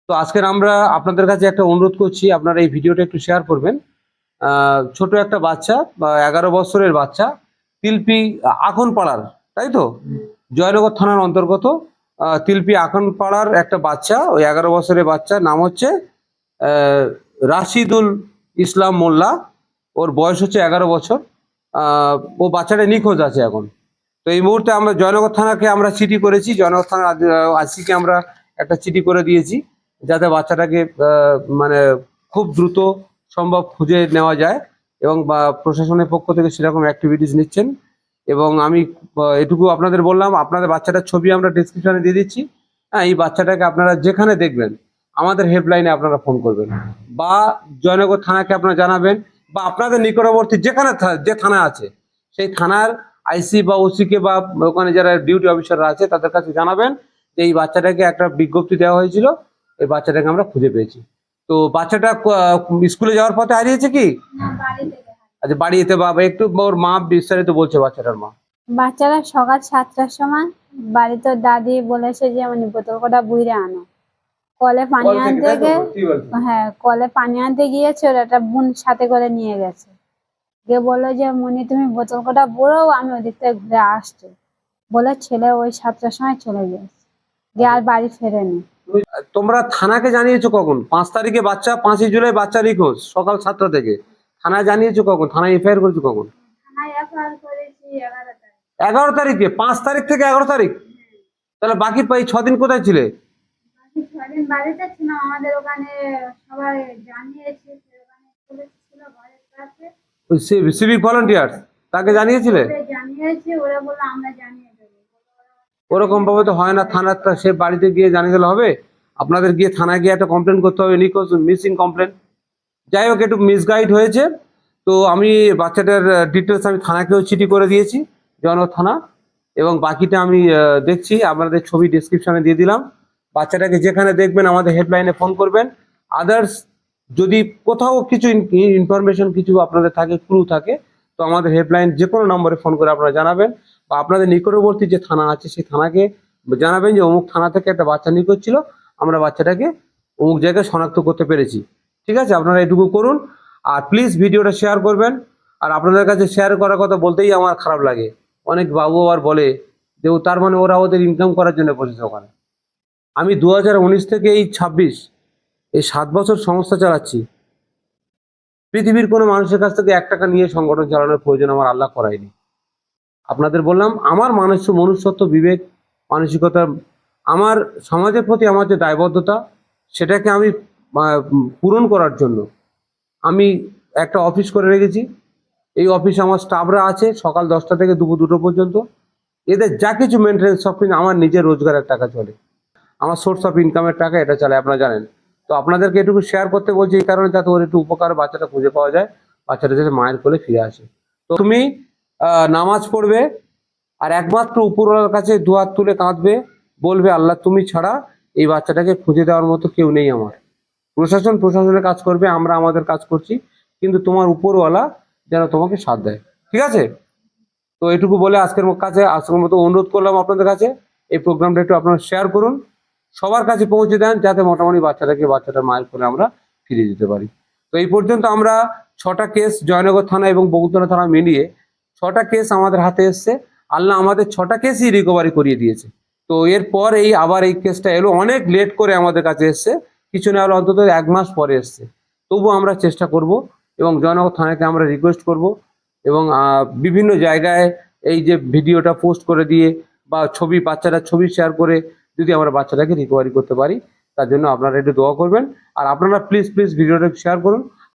তো আজকের আমরা আপনাদের কাছে একটা অনুরোধ করছি, আপনারা এই ভিডিওটা একটু শেয়ার করবেন। ছোট একটা বাচ্চা বা 11 বছরের বাচ্চা, তিলপি আখনপাড়ার, তাই তো? জয়নগর থানার অন্তর্গত তিলপি আখনপাড়ার একটা বাচ্চা, ওই 11 বছরের বাচ্চা, নাম হচ্ছে রাশিদুল ইসলাম মোল্লা। ওর বয়স হচ্ছে 11 বছর। ও বাচ্চাটা নিখোঁজ আছে এখন। তো এই মুহূর্তে আমরা জয়নগর থানাকে আমরা চিঠি করেছি, জয়নগর থানার আইসিকে আমরা একটা চিঠি করে দিয়েছি, যাতে বাচ্চাটাকে মানে খুব দ্রুত সম্ভব খুঁজে নেওয়া যায়, এবং বা প্রশাসনের পক্ষ থেকে সেরকম অ্যাক্টিভিটিস নিচ্ছেন। এবং আমি এটুকু আপনাদের বললাম, আপনাদের বাচ্চাটার ছবি আমরা ডিসক্রিপশনে দিয়ে দিচ্ছি। হ্যাঁ, এই বাচ্চাটাকে আপনারা যেখানে দেখবেন আমাদের হেল্পলাইনে আপনারা ফোন করবেন, বা জয়নগর থানাকে আপনারা জানাবেন, বা আপনাদের নিকটবর্তী যেখানে যে থানা আছে সেই থানার আইসি বা ওসিকে বা ওখানে যারা ডিউটি অফিসাররা আছে তাদের কাছে জানাবেন যে এই বাচ্চাটাকে একটা বিজ্ঞপ্তি দেওয়া হয়েছিল, এই বাচ্চাটাকে আমরা খুঁজে পেয়েছি। তো বাচ্চাটা স্কুলে যাওয়ার পথে হারিয়েছে কি? আচ্ছা, বাড়িতে বাবা একটু ওর মা বিস্তারিত বলছে বাচ্চাটার মা। বাচ্চারা সকাল 7টার সময় বাড়িতে দাদি বলেছে যে বোতল কটা বুইরে আনো। কলে পানি আনতে হ্যাঁ, কলে পানি আনতে গিয়েছে, ওর একটা বোন সাথে করে নিয়ে গেছে। গিয়ে বললো যে মনি তুমি বোতল কটা বুড়ো, আমি ওদিক থেকে ঘুরে আসছি বলে ছেলে ওই 7টার সময় চলে গেছে, গিয়ে আর বাড়ি ফেরেনি। তোমরা থানাকে জানিয়েছো কখন? 5 তারিখে বাচ্চা, 5ই জুলাই বাচ্চা নিখোঁজ সকাল 7টা থেকে। থানায় জানিয়েছো কখন? থানায় এফআইআর করেছো কখন? 11 তারিখে। 5 তারিখ থেকে 11 তারিখ, তাহলে বাকি 6 দিন কোথায় ছিলে? বাড়িতে ছিলাম, আমাদের ওখানে সবাই জানিয়েছে, সিভিক ভলান্টিয়ার তাকে জানিয়েছিলে? জানিয়েছে, ওরা বললো আমরা জানিয়ে দেবো। ওরকম ভাবে তো হয় না, থানার সে বাড়িতে গিয়ে জানিয়ে দিলে হবে? আপনাদের গিয়ে থানায় গিয়ে একটা কমপ্লেন করতে হবে, নিখোঁজ মিসিং কমপ্লেন। যাই হোক, একটু মিসগাইড হয়েছে। তো আমি বাচ্চাটার ডিটেলস আমি থানাকেও চিঠি করে দিয়েছি, জয়নগর থানা, এবং বাকিটা আমি দেখছি। আপনাদের ছবি ডিসক্রিপশনে দিয়ে দিলাম। বাচ্চাটাকে যেখানে দেখবেন আমাদের হেল্পলাইনে ফোন করবেন। আদার্স যদি কোথাও কিছু ইনফরমেশন কিছু আপনাদের থাকে, ক্লু থাকে, তো আমাদের হেল্পলাইন যে কোনো নম্বরে ফোন করে আপনারা জানাবেন, বা আপনাদের নিকটবর্তী যে থানা আছে সেই থানাকে জানাবেন যে অমুক থানা থেকে একটা বাচ্চা নিখোঁজ ছিল, আমরা বাচ্চাটাকে অমুক জায়গায় শনাক্ত করতে পেরেছি। ঠিক আছে, আপনারা এটুকু করুন। আর প্লিজ ভিডিওটা শেয়ার করবেন। আর আপনাদের কাছে শেয়ার করার কথা বলতেই আমার খারাপ লাগে, অনেক বাবু আবার বলে যে তার মানে ওরা ওদের ইনকাম করার জন্য বসেছে ওখানে। আমি 2019 থেকে এই 26, এই 7 বছর সংস্থা চালাচ্ছি। পৃথিবীর কোনো মানুষের কাছ থেকে 1 টাকা নিয়ে সংগঠন চালানোর প্রয়োজন আমার আল্লাহ করায়নি। আপনাদের বললাম, আমার মনুষ্যত্ব, বিবেক, মানসিকতা, আমার সমাজের প্রতি আমার যে দায়বদ্ধতা, সেটাকে আমি পূরণ করার জন্য আমি একটা অফিস করে রেখেছি। এই অফিসে আমার স্টাফরা আছে সকাল 10টা থেকে দুপুর 2টো পর্যন্ত। এদের যা কিছু মেনটেন্স সব কিন্তু আমার নিজের রোজগারের টাকা চলে, আমার সোর্স অফ ইনকামের টাকা এটা চলে, আপনারা জানেন। তো আপনাদেরকে এটুকু শেয়ার করতে বলছি এই কারণে, যাতে ওর একটু উপকার, বাচ্চাটা খুঁজে পাওয়া যায়, বাচ্চাটা যাতে মায়ের কোলে ফিরে আসে। তো তুমি নামাজ পড়বে, আর একমাত্র উপরওয়ালার কাছে দুহাত তুলে কাঁদবে, বলবে আল্লাহ তুমি ছাড়া এই বাচ্চাটাকে খুঁজে দেওয়ার মতো কেউ নেই আমার। প্রশাসনের কাজ করবে, আমরা আমাদের কাজ করছি, কিন্তু তোমার উপরওয়ালা যেন তোমাকে সাথ দেয়। ঠিক আছে? তো এটুকু বলে আজকের মতো অনুরোধ করলাম আপনাদের কাছে, এই প্রোগ্রামটা একটু আপনারা শেয়ার করুন, সবার কাছে পৌঁছে দেন, যাতে মোটামুটি বাচ্চাটার মায়ের করে আমরা ফিরিয়ে দিতে পারি। তো এই পর্যন্ত আমরা 6টা কেস জয়নগর থানা এবং বগুড়া থানা মিলিয়ে 6টা কেস আমাদের হাতে এসছে। আল্লাহ আমাদের 6টা কেসই রিকভারি করিয়ে দিয়েছে। তো এরপর আবার এই কেসটা এলো, অনেক লেট করে আমাদের কাছে এসছে, কিছু না হলে অন্তত 1 মাস পরে এসছে। তবু আমরা চেষ্টা করব, এবং জয়নগর থানাকে আমরা রিকোয়েস্ট করব, এবং বিভিন্ন জায়গায় এই যে ভিডিওটা পোস্ট করে দিয়ে বা বাচ্চাটার ছবি শেয়ার করে যদি আমরা বাচ্চাটাকে রিকভারি করতে পারি, তার জন্য আপনারা একটু দোয়া করবেন। আর আপনারা প্লিজ ভিডিওটা শেয়ার করুন।